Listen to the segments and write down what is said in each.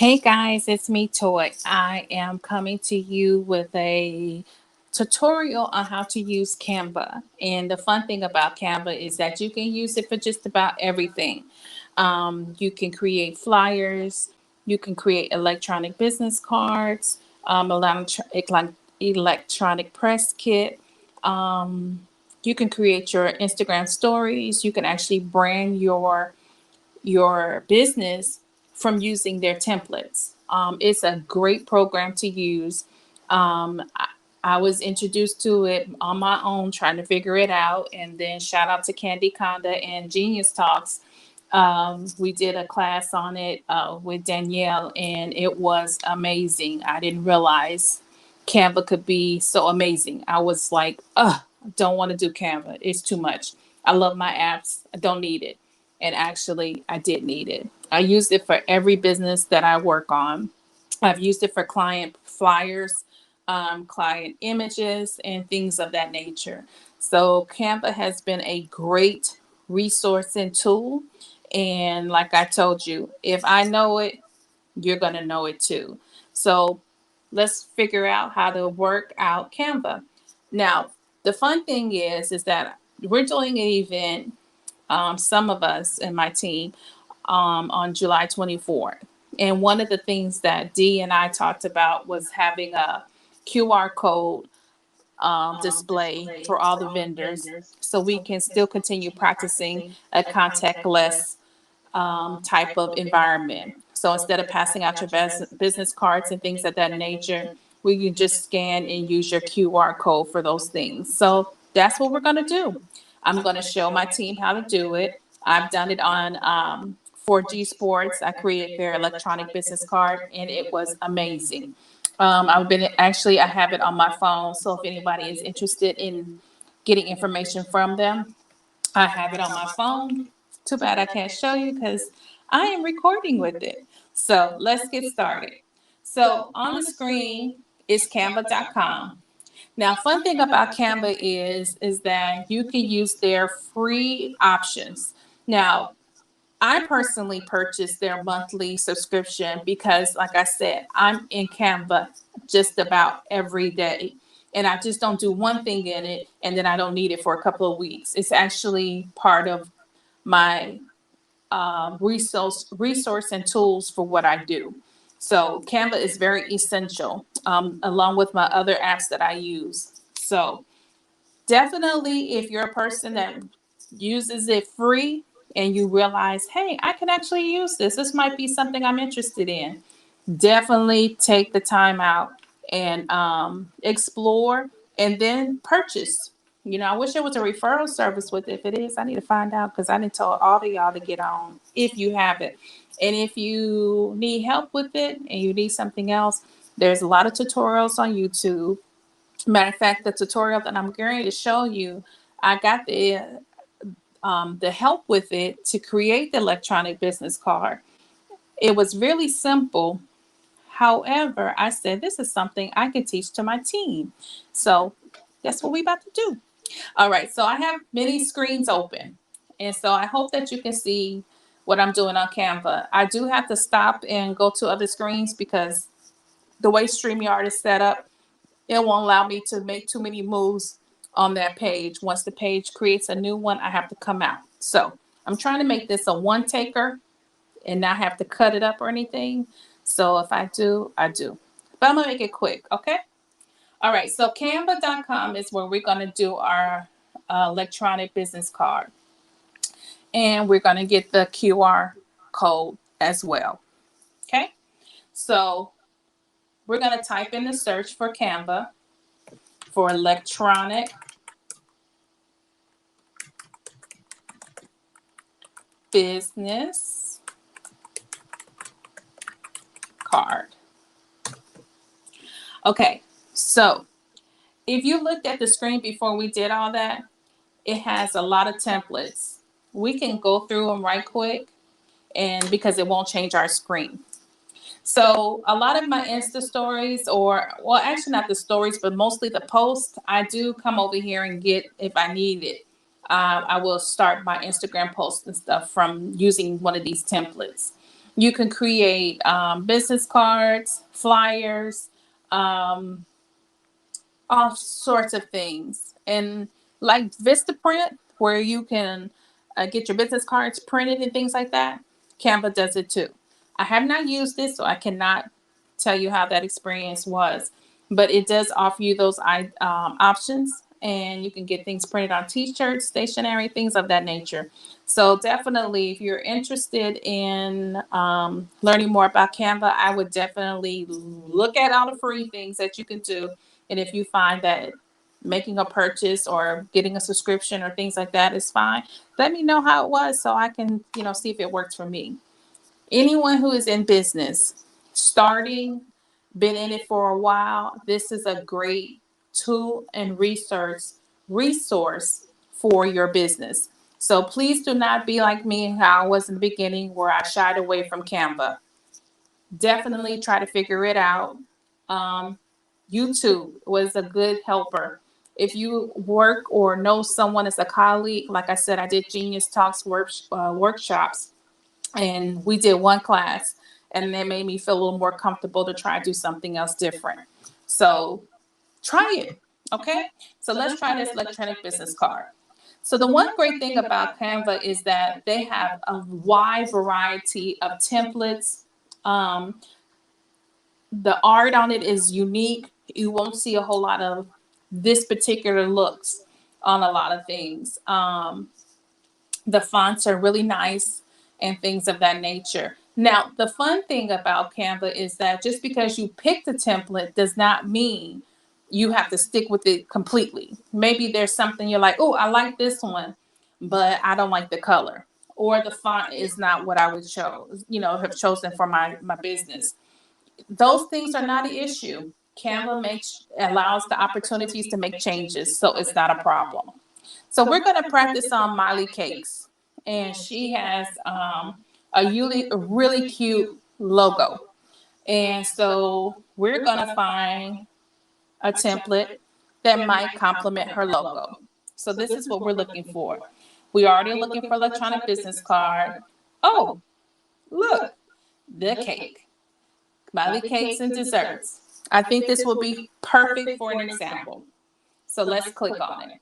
Hey guys, it's me, Toy. I am coming to you with a tutorial on how to use Canva. And the fun thing about Canva is that you can use it for just about everything. You can create flyers, you can create electronic business cards, electronic press kit. You can create your Instagram stories. You can actually brand your business from using their templates. It's a great program to use. I was introduced to it on my own, trying to figure it out. And then shout out to Candy Conda and Genius Talks. We did a class on it with Danielle, and it was amazing. I didn't realize Canva could be so amazing. I was like, don't want to do Canva. It's too much. I love my apps. I don't need it. And actually, I did need it. I used it for every business that I work on. I've used it for client flyers, client images, and things of that nature. So, Canva has been a great resource and tool. And like I told you, if I know it, you're going to know it too. So, let's figure out how to work out Canva. Now, the fun thing is that we're doing an event, some of us in my team, on July 24th. And one of the things that Dee and I talked about was having a QR code display for all the vendors so we can still continue practicing a contactless type of environment. So instead of passing out your business cards and things of that nature, we can just scan and use your QR code for those things. So that's what we're going to do. I'm going to show my team how to do it. I've done it on 4G Sports. I created their electronic business card, and it was amazing. I have it on my phone. So if anybody is interested in getting information from them, I have it on my phone. Too bad I can't show you because I am recording with it. So let's get started. So on the screen is canva.com. Now, fun thing about Canva is that you can use their free options. Now, I personally purchased their monthly subscription because, like I said, I'm in Canva just about every day. And I just don't do one thing in it and then I don't need it for a couple of weeks. It's actually part of my resource and tools for what I do. So Canva is very essential, along with my other apps that I use. So definitely, if you're a person that uses it free and you realize, hey, I can actually use this, this might be something I'm interested in, definitely take the time out and explore and then purchase. I wish there was a referral service with it. If it is, I need to find out because I didn't tell all of y'all to get on if you have it. And if you need help with it and you need something else, there's a lot of tutorials on YouTube. Matter of fact, the tutorial that I'm going to show you, I got the help with it to create the electronic business card. It was really simple. However, I said this is something I can teach to my team. So that's what we about to do. All right. So I have many screens open. And so I hope that you can see what I'm doing on Canva. I do have to stop and go to other screens because the way StreamYard is set up, it won't allow me to make too many moves on that page. Once the page creates a new one, I have to come out. So I'm trying to make this a one taker and not have to cut it up or anything. So if I do, I do. But I'm going to make it quick, okay? All right, so canva.com is where we're going to do our electronic business card. And we're going to get the QR code as well, okay? So we're going to type in the search for Canva for electronic business card. Okay, so if you looked at the screen before we did all that, it has a lot of templates. We can go through them right quick and because it won't change our screen. So a lot of my Insta stories, or well, actually not the stories, but mostly the posts, I do come over here and get if I need it. I will start my Instagram posts and stuff from using one of these templates. You can create business cards, flyers, um, all sorts of things. And like Vistaprint, where you can get your business cards printed and things like that, Canva does it too. I have not used it, so I cannot tell you how that experience was, but it does offer you those options, and you can get things printed on t-shirts, stationery, things of that nature. So definitely, if you're interested in learning more about Canva, I would definitely look at all the free things that you can do. And if you find that making a purchase or getting a subscription or things like that is fine, let me know how it was so I can, see if it works for me. Anyone who is in business, starting, been in it for a while, this is a great tool and resource for your business. So please do not be like me, how I was in the beginning, where I shied away from Canva. Definitely try to figure it out. Um, YouTube was a good helper. If you work or know someone as a colleague, like I said, I did Genius Talks workshops, and we did one class, and that made me feel a little more comfortable to try to do something else different. So try it. Okay. So let's try this electronic business card. So the one great thing about Canva is that they have a wide variety of templates. Um, the art on it is unique. You won't see a whole lot of this particular looks on a lot of things. The fonts are really nice and things of that nature. Now, the fun thing about Canva is that just because you picked a template does not mean you have to stick with it completely. Maybe there's something you're like, oh, I like this one, but I don't like the color. Or the font is not what I would have chosen for my business. Those things are not an issue. Canva allows the opportunities to make changes, so it's not a problem. So we're going to practice on Miley Cakes, and she has a really cute logo. And so we're going to find a template that might complement her logo. So this is what we're looking for. We already looking for electronic business card. Oh, look, the cake. Miley Cakes and Desserts. I think this will be perfect for an example. So let's click on it.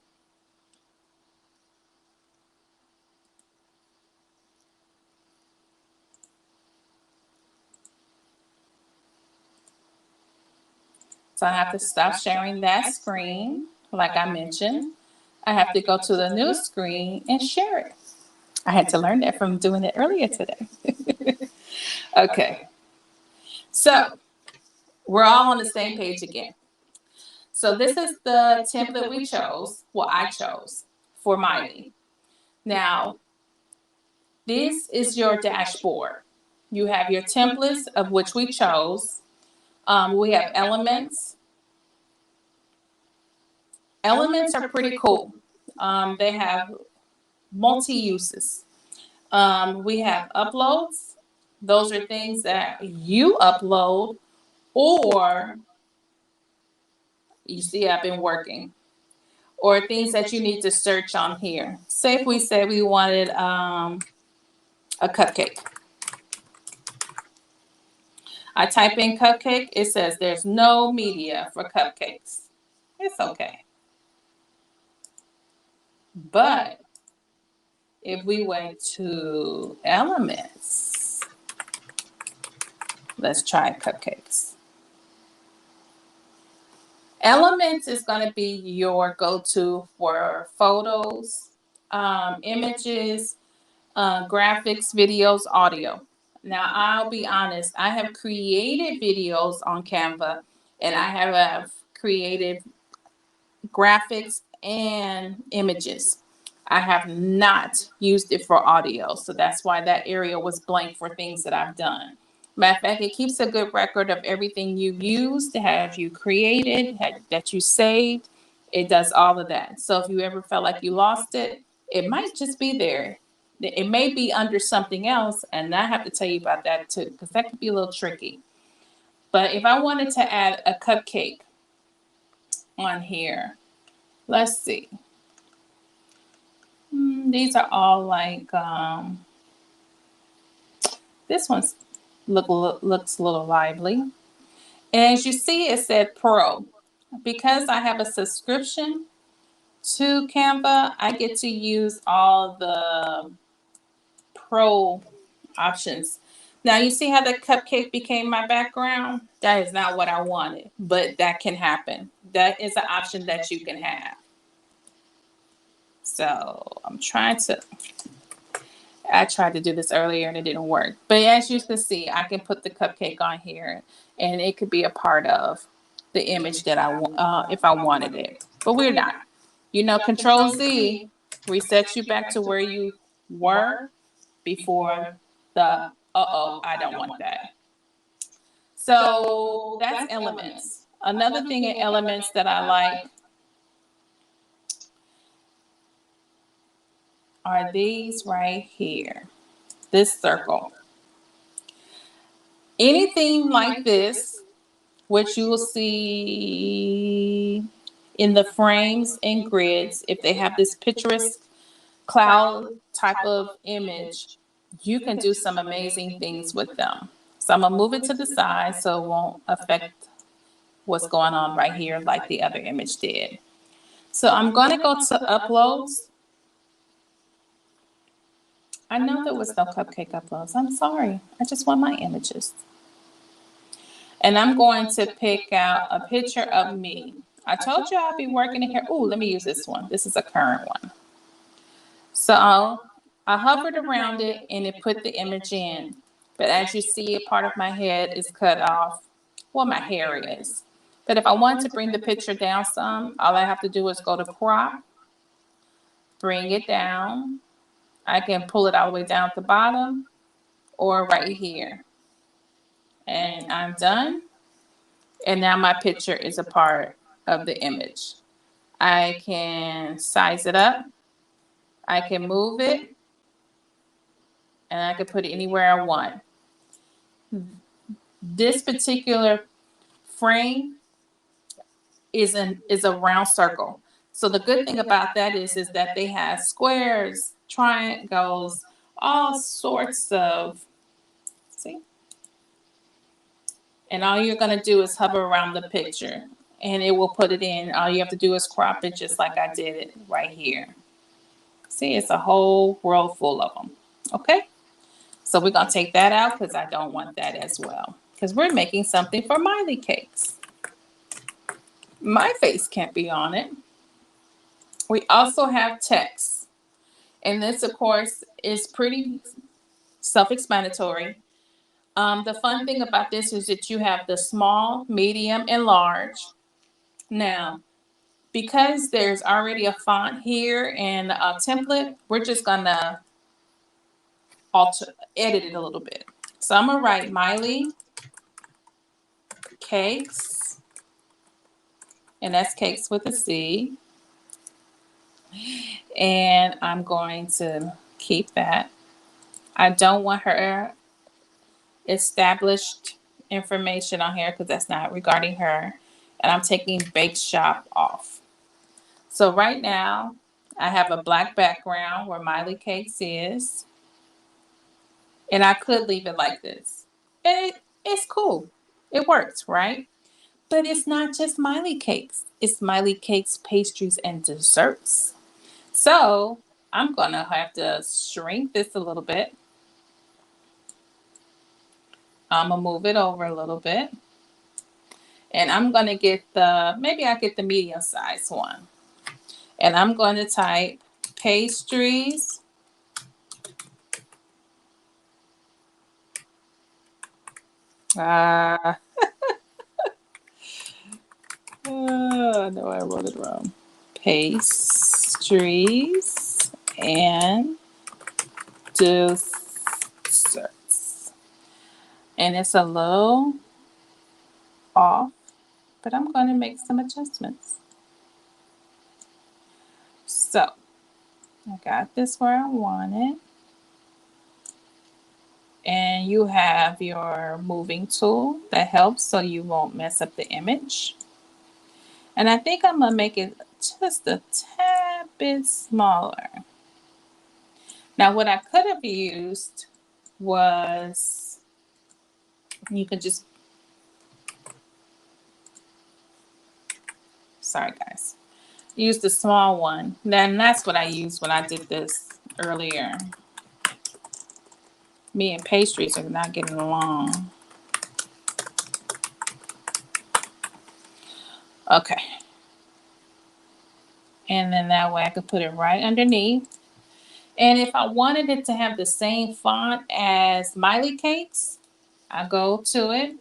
So I have to stop sharing that screen, like I mentioned. I have to go to the new screen and share it. I had to learn that from doing it earlier today. Okay. So we're all on the same page again. So this is the template we chose. Well, I chose for Miley. Now, this is your dashboard. You have your templates, of which we chose. We have elements. Elements are pretty cool. They have multi-uses. We have uploads. Those are things that you upload, or you see I've been working, or things that you need to search on here. Say if we said we wanted a cupcake. I type in cupcake, it says there's no media for cupcakes. It's okay. But if we went to elements, let's try cupcakes. Elements is going to be your go-to for photos, images, graphics, videos, audio. Now, I'll be honest, I have created videos on Canva, and I have created graphics and images. I have not used it for audio, so that's why that area was blank for things that I've done. Matter of fact, it keeps a good record of everything you've used, have you created, that you saved. It does all of that. So if you ever felt like you lost it, it might just be there. It may be under something else, and I have to tell you about that too, because that could be a little tricky. But if I wanted to add a cupcake on here, let's see. These are all like This one's looks a little lively. And as you see, it said Pro. Because I have a subscription to Canva, I get to use all the Pro options. Now you see how the cupcake became my background? That is not what I wanted, but that can happen. That is an option that you can have. So I tried to do this earlier and it didn't work. But as you can see, I can put the cupcake on here and it could be a part of the image that I want, if I wanted it. But we're not. You know, Control Z resets you back to where you were before the, I don't want that. So that's Elements. Another thing in Elements that I like are these right here. This circle. Anything like this, which you will see in the frames and grids, if they have this picturesque cloud type of image, you can do some amazing things with them. So I'm going to move it to the side so it won't affect what's going on right here like the other image did. So I'm going to go to Uploads. I know there was no cupcake uploads. I'm sorry. I just want my images. And I'm going to pick out a picture of me. I told you I'd be working in here. Oh, let me use this one. This is a current one. So I hovered around it and it put the image in. But as you see, a part of my head is cut off. Well, my hair is. But if I want to bring the picture down some, all I have to do is go to crop, bring it down. I can pull it all the way down at the bottom or right here. And I'm done. And now my picture is a part of the image. I can size it up. I can move it. And I can put it anywhere I want. This particular frame is a round circle. So the good thing about that is that they have squares, triangles, all sorts of, see? And all you're going to do is hover around the picture and it will put it in. All you have to do is crop it just like I did it right here. See, it's a whole world full of them. Okay? So we're going to take that out because I don't want that as well. Because we're making something for Miley Cakes. My face can't be on it. We also have text. And this, of course, is pretty self-explanatory. The fun thing about this is that you have the small, medium, and large. Now, because there's already a font here and a template, we're just going to edit it a little bit. So I'm going to write Miley Cakes, and that's cakes with a C. And I'm going to keep that. I don't want her established information on here because that's not regarding her. And I'm taking Bake Shop off. So right now, I have a black background where Miley Cakes is. And I could leave it like this. And it's cool. It works, right? But it's not just Miley Cakes. It's Miley Cakez Pastries and Desserts. So I'm going to have to shrink this a little bit. I'm going to move it over a little bit. And I'm going to get maybe I'll get the medium size one. And I'm going to type pastries. Oh, no, I wrote it wrong. Pastries and desserts. And it's a little off, but I'm going to make some adjustments. So I got this where I want it. And you have your moving tool that helps so you won't mess up the image. And I think I'm going to make it just a tad bit smaller. Now what I could have used was, you can just, sorry guys, use the small one. Then that's what I used when I did this earlier. Me and pastries are not getting along. Okay. And then that way I could put it right underneath. And if I wanted it to have the same font as Miley Cakes, I go to it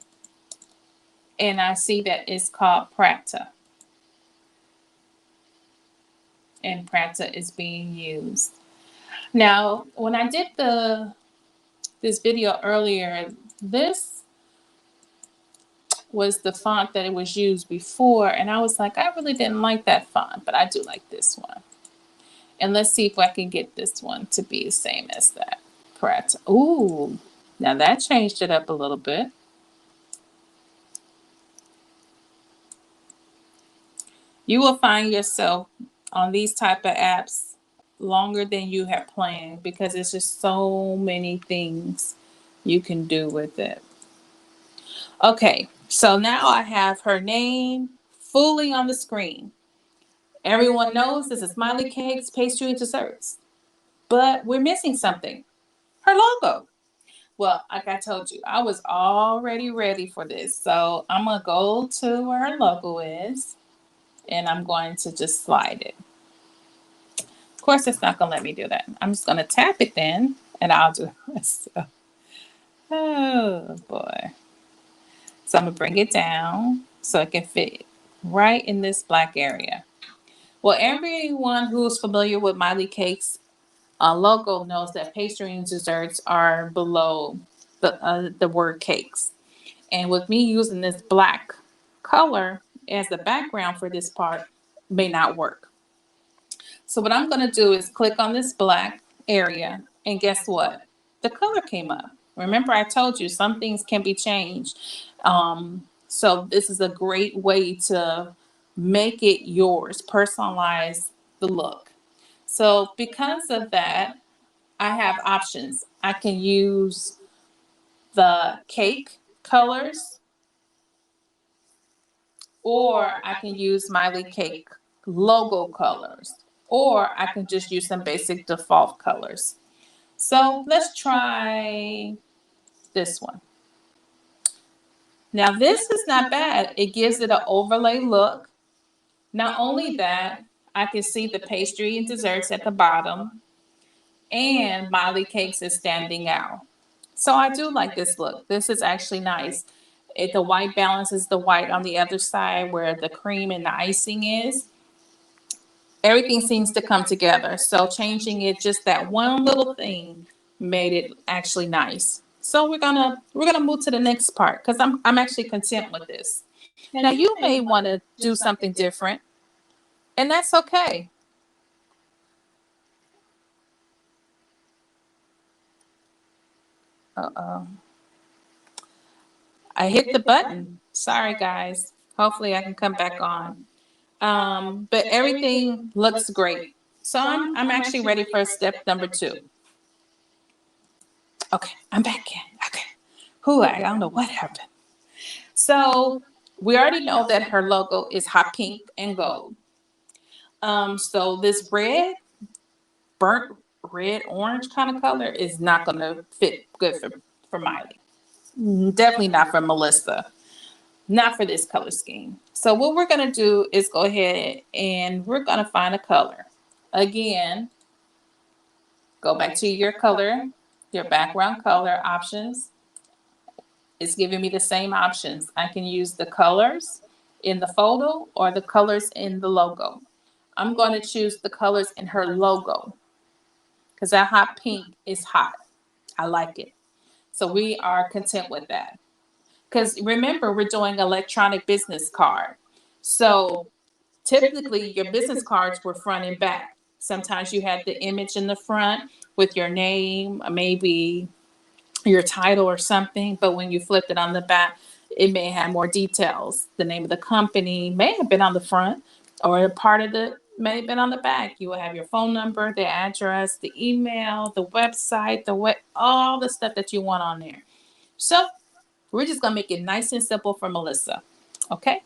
and I see that it's called Prata. And Prata is being used. Now, when I did this video earlier, this was the font that it was used before, and I was like, I really didn't like that font, but I do like this one. And let's see if I can get this one to be the same as that. Prata. Ooh, now that changed it up a little bit. You will find yourself on these type of apps longer than you have planned because it's just so many things you can do with it. Okay, so now I have her name fully on the screen. Everyone knows this is Miley Cakez Pastries Desserts, but we're missing something. Her logo. Well, like I told you, I was already ready for this. So I'm going to go to where her logo is and I'm going to just slide it. Of course, it's not going to let me do that. I'm just going to tap it then and I'll do this. Oh boy. So I'm going to bring it down so it can fit right in this black area. Well, everyone who's familiar with Miley Cakez logo knows that pastry and desserts are below the word cakes. And with me using this black color as the background for this part may not work. So what I'm going to do is click on this black area and guess what? The color came up. Remember I told you some things can be changed. So this is a great way to make it yours, personalize the look. So because of that, I have options. I can use the cake colors or I can use Smiley Cake logo colors or I can just use some basic default colors. So let's try this one. Now this is not bad. It gives it an overlay look. Not only that, I can see the pastry and desserts at the bottom and Miley Cakez is standing out. So I do like this look. This is actually nice. The white balances the white on the other side where the cream and the icing is. Everything seems to come together. So changing it, just that one little thing made it actually nice. So we're gonna move to the next part because I'm actually content with this. Now you may want to do something different, and that's okay. Uh-oh. I hit the button. Sorry, guys. Hopefully I can come back on. But everything looks great. So I'm actually ready for step number 2. Okay, I'm back in. Okay. I don't know what happened. So we already know that her logo is hot pink and gold. So this burnt red, orange kind of color is not going to fit good for Miley. Definitely not for Melissa. Not for this color scheme. So what we're going to do is go ahead and we're going to find a color. Again, go back to your color, your background color options. It's giving me the same options. I can use the colors in the photo or the colors in the logo. I'm going to choose the colors in her logo because that hot pink is hot. I like it. So we are content with that. Because remember, we're doing electronic business card. So typically your business cards were front and back. Sometimes you had the image in the front with your name, maybe your title or something. But when you flipped it on the back, it may have more details. The name of the company may have been on the front or a part of may have been on the back. You will have your phone number, the address, the email, the website, all the stuff that you want on there. So we're just going to make it nice and simple for Melissa. Okay.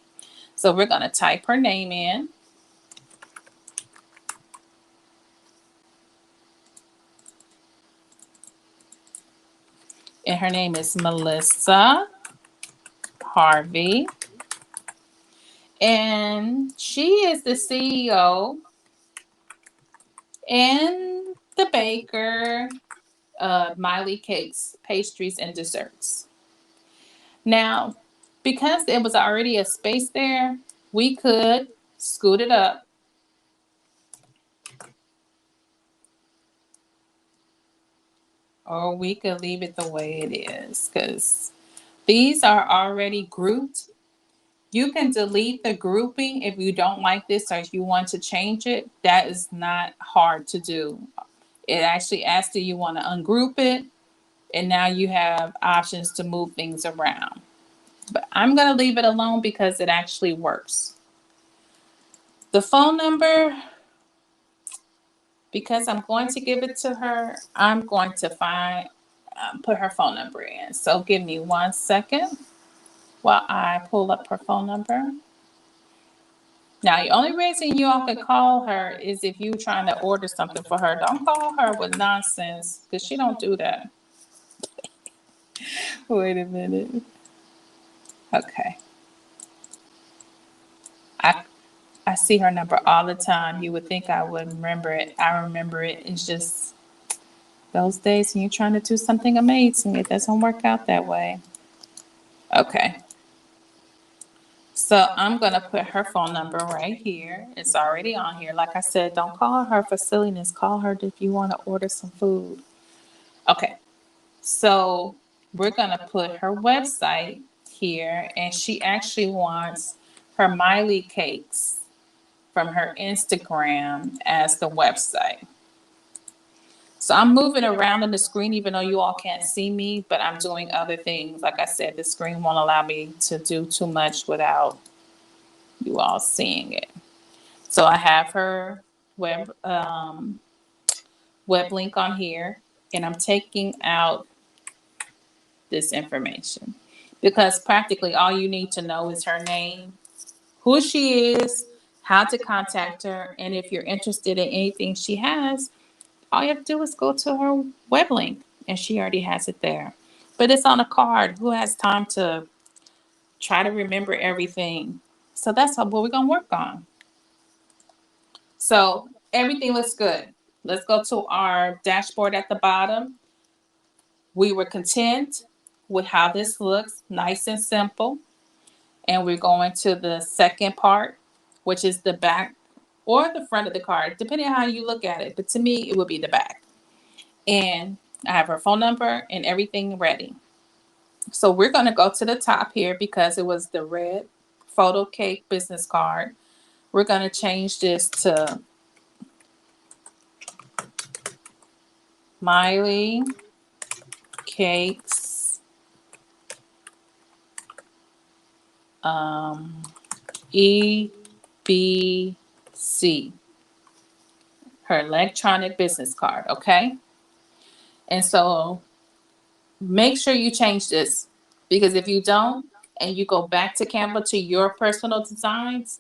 So we're going to type her name in. And her name is Melissa Harvey. And she is the CEO and the baker of Miley Cakez Pastries and Desserts. Now, because there was already a space there, we could scoot it up. Or we could leave it the way it is because these are already grouped. You can delete the grouping if you don't like this or if you want to change it. That is not hard to do. It actually asks, do you want to ungroup it? And now you have options to move things around. But I'm going to leave it alone because it actually works. The phone number, because I'm going to give it to her, I'm going to put her phone number in. So give me 1 second while I pull up her phone number. Now, the only reason you all can call her is if you're trying to order something for her. Don't call her with nonsense because she don't do that. Wait a minute. Okay. I see her number all the time. You would think I would remember it. I remember it. It's just those days when you're trying to do something amazing, it doesn't work out that way. Okay. So I'm going to put her phone number right here. It's already on here. Like I said, don't call her for silliness. Call her if you want to order some food. Okay. So we're going to put her website here. And she actually wants her Miley Cakez from her Instagram as the website. So I'm moving around in the screen, even though you all can't see me, but I'm doing other things. Like I said, the screen won't allow me to do too much without you all seeing it. So I have her web link on here, and I'm taking out this information because practically all you need to know is her name, who she is, how to contact her, and if you're interested in anything she has, all you have to do is go to her web link, and she already has it there. But it's on a card. Who has time to try to remember everything? So that's what we're going to work on. So everything looks good. Let's go to our dashboard at the bottom. We were content with how this looks, nice and simple. And we're going to the second part, which is the back or the front of the card, depending on how you look at it. But to me, it would be the back. And I have her phone number and everything ready. So we're going to go to the top here because it was the red photo cake business card. We're going to change this to Miley Cakez EBC, her electronic business card, okay? And so make sure you change this because if you don't and you go back to Canva to your personal designs,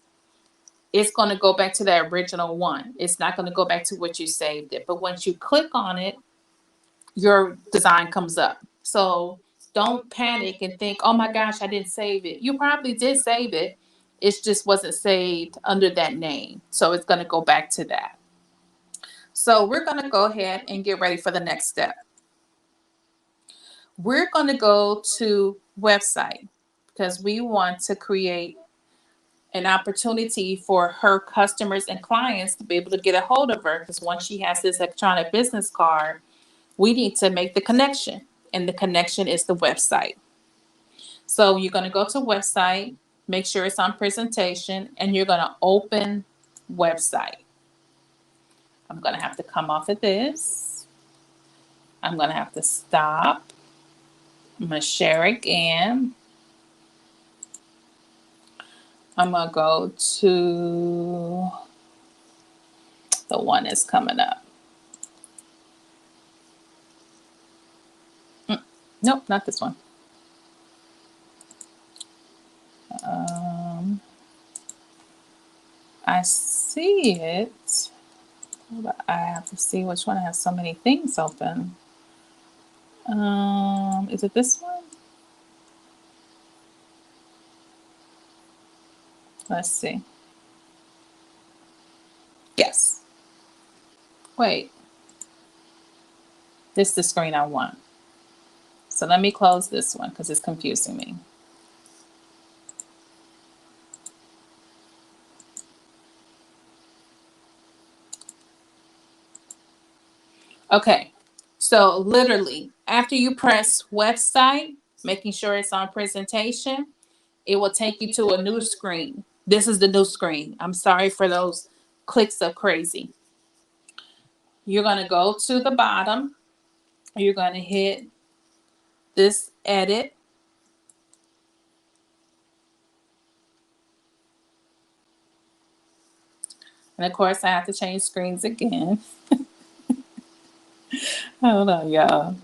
it's going to go back to that original one. It's not going to go back to what you saved it. But once you click on it, your design comes up. So don't panic and think, oh my gosh, I didn't save it. You probably did save it. It just wasn't saved under that name. So it's going to go back to that. So we're going to go ahead and get ready for the next step. We're going to go to website because we want to create an opportunity for her customers and clients to be able to get a hold of her because once she has this electronic business card, we need to make the connection, and the connection is the website. So you're going to go to website, make sure it's on presentation, and you're going to open website. I'm going to have to come off of this. I'm going to have to stop. I'm going to share again. I'm going to go to the one that's coming up. Nope, not this one. I see it, but I have to see which one. I have so many things open. Is it this one? Let's see. Yes. Wait. This is the screen I want. So let me close this one because it's confusing me. Okay. So literally, after you press website, making sure it's on presentation, it will take you to a new screen. This is the new screen. I'm sorry for those clicks of crazy. You're going to go to the bottom. You're going to hit this edit. And of course, I have to change screens again. Hold on, y'all.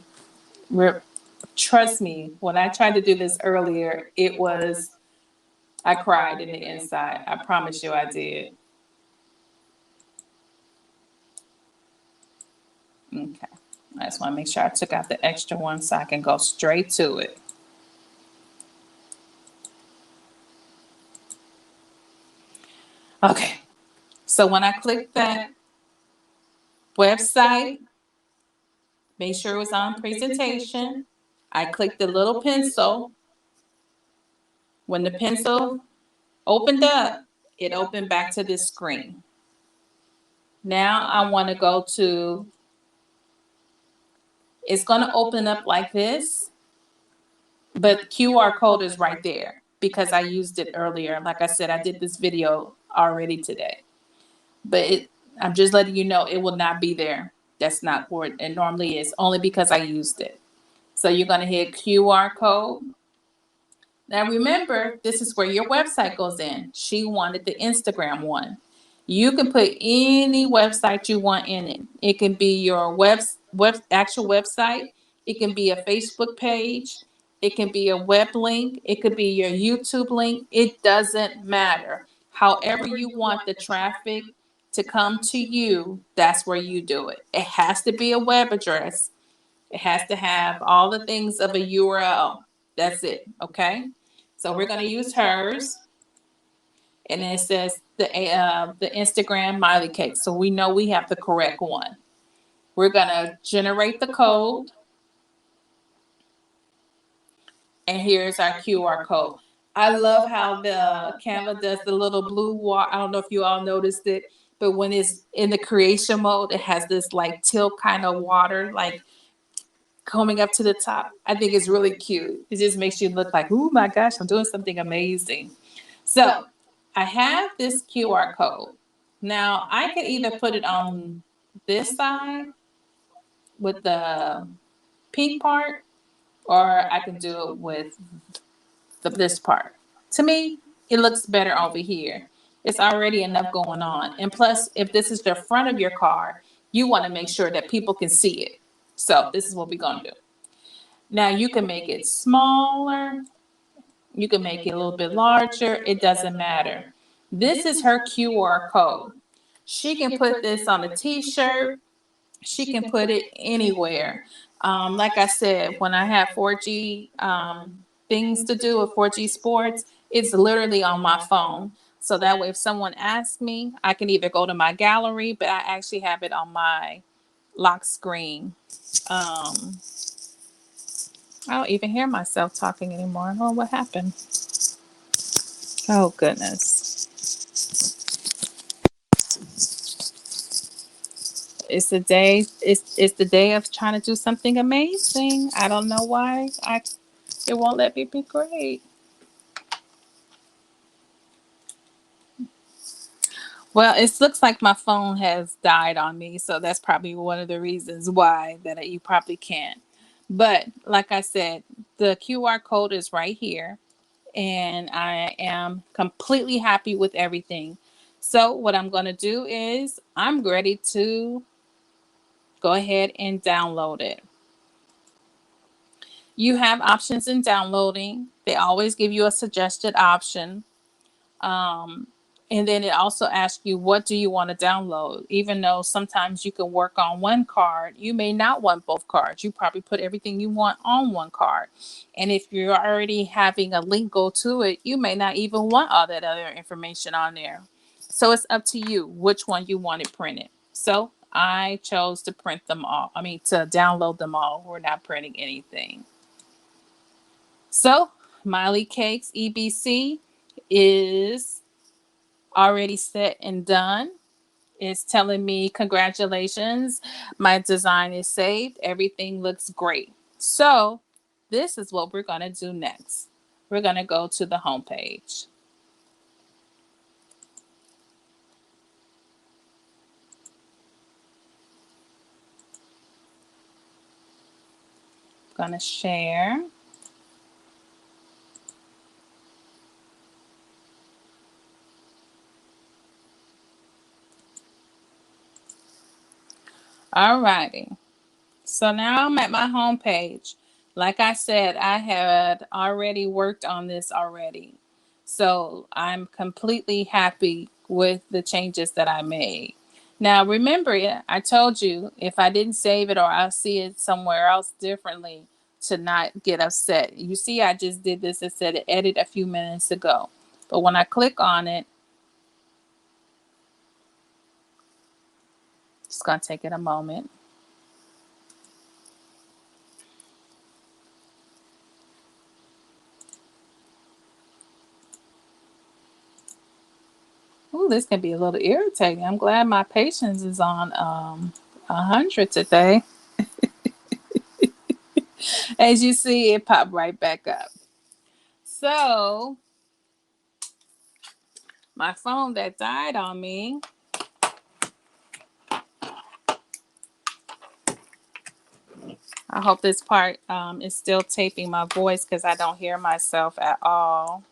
Trust me, when I tried to do this earlier, I cried in the inside. I promise you I did. Okay. I just want to make sure I took out the extra one so I can go straight to it. Okay. So when I click that website, make sure it was on presentation. I clicked the little pencil. When the pencil opened up, it opened back to this screen. Now I want to go to, it's going to open up like this, but QR code is right there because I used it earlier. Like I said, I did this video already today, but I'm just letting you know it will not be there. That's not where it normally is, only because I used it. So you're going to hit QR code. Now remember, this is where your website goes in. She wanted the Instagram one. You can put any website you want in it. It can be your actual website. It can be a Facebook page. It can be a web link. It could be your YouTube link. It doesn't matter. However you want the traffic to come to you, that's where you do it. It has to be a web address. It has to have all the things of a URL. That's it. Okay. So we're going to use hers. And then it says the Instagram Miley Cake. So we know we have the correct one. We're going to generate the code. And here's our QR code. I love how the Canva does the little blue water. I don't know if you all noticed it, but when it's in the creation mode, it has this like tilt kind of water, like coming up to the top. I think it's really cute. It just makes you look like, oh my gosh, I'm doing something amazing. So I have this QR code. Now I can either put it on this side with the pink part, or I can do it with this part. To me, it looks better over here. It's already enough going on. And plus, if this is the front of your car, you want to make sure that people can see it. So this is what we're going to do. Now you can make it smaller. You can make it a little bit larger. It doesn't matter. This is her QR code. She can put this on a t-shirt. She can put it anywhere. Like I said, when I have 4G things to do with 4G sports, it's literally on my phone. So that way, if someone asks me, I can either go to my gallery, but I actually have it on my lock screen. I don't even hear myself talking anymore. Oh, what happened? Oh, goodness. It's the day. It's the day of trying to do something amazing. I don't know why. It won't let me be great. Well, it looks like my phone has died on me, so that's probably one of the reasons why that you probably can't. But like I said, the QR code is right here, and I am completely happy with everything. So what I'm going to do is I'm ready to go ahead and download it. You have options in downloading. They always give you a suggested option. Um, and then it also asks you, what do you want to download? Even though sometimes you can work on one card, you may not want both cards. You probably put everything you want on one card. And if you're already having a link go to it, you may not even want all that other information on there. So it's up to you which one you want it printed. So I chose to print them all. I mean, to download them all. We're not printing anything. So Miley Cakez EBC is already set and done. It's telling me congratulations, my design is saved, everything looks great. So this is what we're going to do next. We're going to go to the home page. Going to share. All righty. So now I'm at my home page. Like I said, I had already worked on this already. So I'm completely happy with the changes that I made. Now remember, I told you if I didn't save it or I'll see it somewhere else differently to not get upset. You see, I just did this and said edit a few minutes ago. But when I click on it, it's going to take it a moment. Ooh, this can be a little irritating. I'm glad my patience is on 100 today. As you see, it popped right back up. So my phone that died on me, I hope this part is still taping my voice because I don't hear myself at all.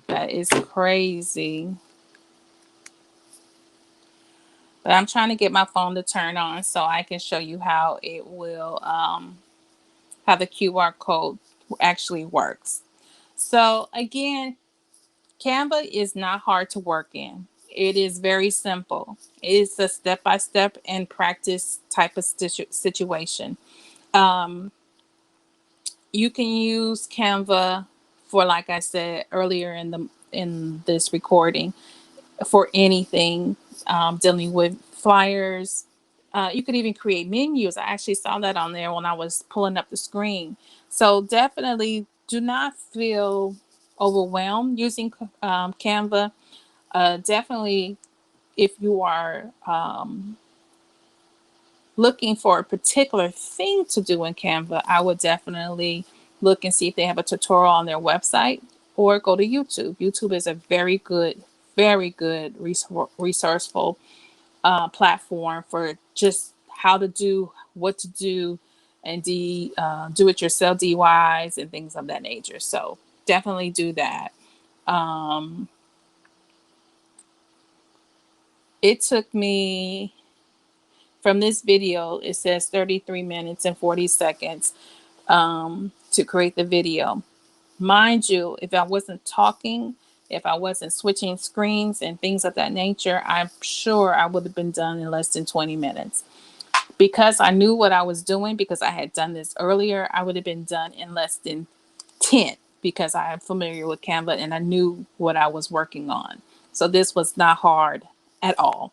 That is crazy. But I'm trying to get my phone to turn on so I can show you how it will, how the QR code actually works. So again, Canva is not hard to work in. It is very simple. It's a step-by-step and practice type of situation. Um, you can use Canva for, like I said earlier in this recording, for anything dealing with flyers. You could even create menus. I actually saw that on there when I was pulling up the screen. So definitely do not feel overwhelmed using Canva. Definitely, if you are looking for a particular thing to do in Canva, I would definitely look and see if they have a tutorial on their website or go to YouTube. YouTube is a very good resourceful platform for just how to do, what to do, and do it yourself DIYs and things of that nature. So definitely do that. Um, it took me from this video, it says 33 minutes and 40 seconds to create the video. Mind you, if I wasn't talking, if I wasn't switching screens and things of that nature, I'm sure I would have been done in less than 20 minutes. Because I knew what I was doing, because I had done this earlier, I would have been done in less than 10 because I am familiar with Canva and I knew what I was working on. So this was not hard at all.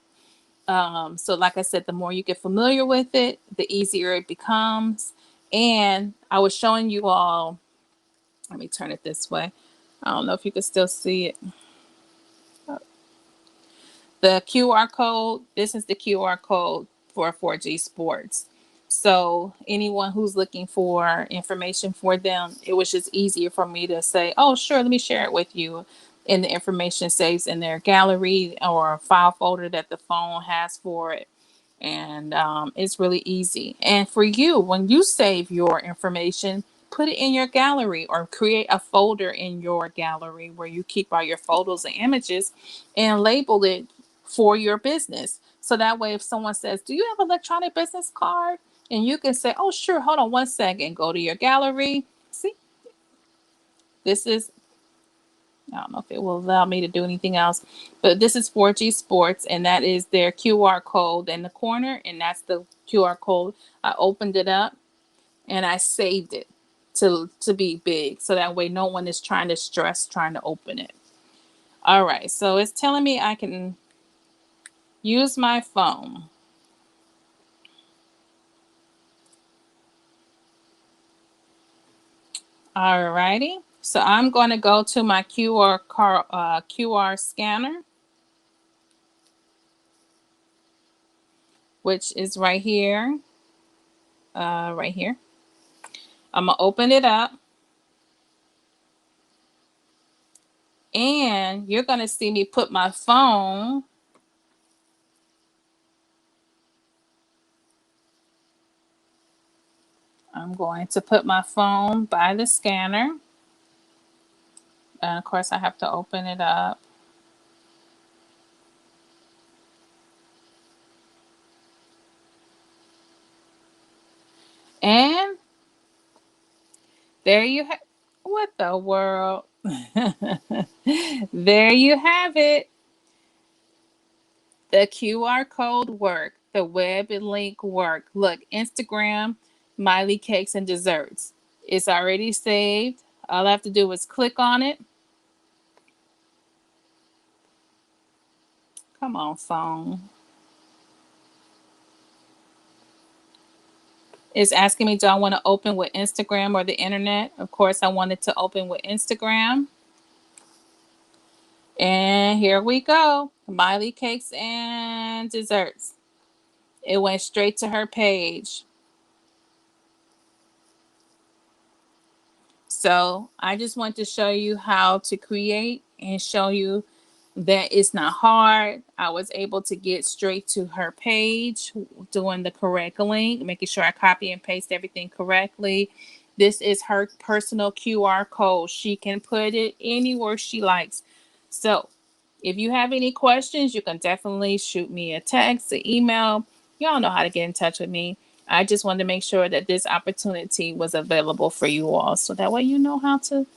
So like I said, the more you get familiar with it, the easier it becomes. And I was showing you all, let me turn it this way. I don't know if you can still see it. The QR code, this is the QR code for 4G Sports. So anyone who's looking for information for them, it was just easier for me to say, oh, sure, let me share it with you. And the information saves in their gallery or a file folder that the phone has for it. And it's really easy. And for you, when you save your information, put it in your gallery or create a folder in your gallery where you keep all your photos and images and label it for your business. So that way, if someone says, "Do you have an electronic business card?" And you can say, "Oh, sure, hold on one second." Go to your gallery. See, this is, I don't know if it will allow me to do anything else, but this is 4G Sports, and that is their QR code in the corner, and that's the QR code. I opened it up and I saved it to be big, so that way no one is trying to stress trying to open it. All right, so it's telling me I can use my phone. All righty, so I'm going to go to my QR scanner, which is right here. Right here. I'm gonna open it up, and you're gonna see me put my phone. I'm going to put my phone by the scanner. And of course, I have to open it up. And there you have, what the world? There you have it. The QR code work, the web link work. Look, Instagram, Miley Cakes and Desserts. It's already saved. All I have to do is click on it. Come on, phone. It's asking me, do I want to open with Instagram or the internet? Of course, I wanted to open with Instagram. And here we go. Miley Cakes and Desserts. It went straight to her page. So I just want to show you how to create and show you that it's not hard. I was able to get straight to her page, doing the correct link, making sure I copy and paste everything correctly. This is her personal QR code. She can put it anywhere she likes. So if you have any questions, you can definitely shoot me a text, an email. Y'all know how to get in touch with me. I just wanted to make sure that this opportunity was available for you all, so that way you know how to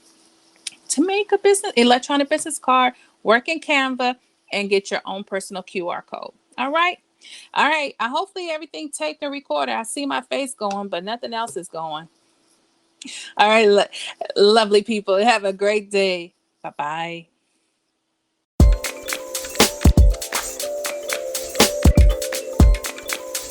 make a business electronic business card, work in Canva, and get your own personal QR code. All right. All right. I hopefully everything taped and recorded. I see my face going, but nothing else is going. All right. Lovely people. Have a great day. Bye bye.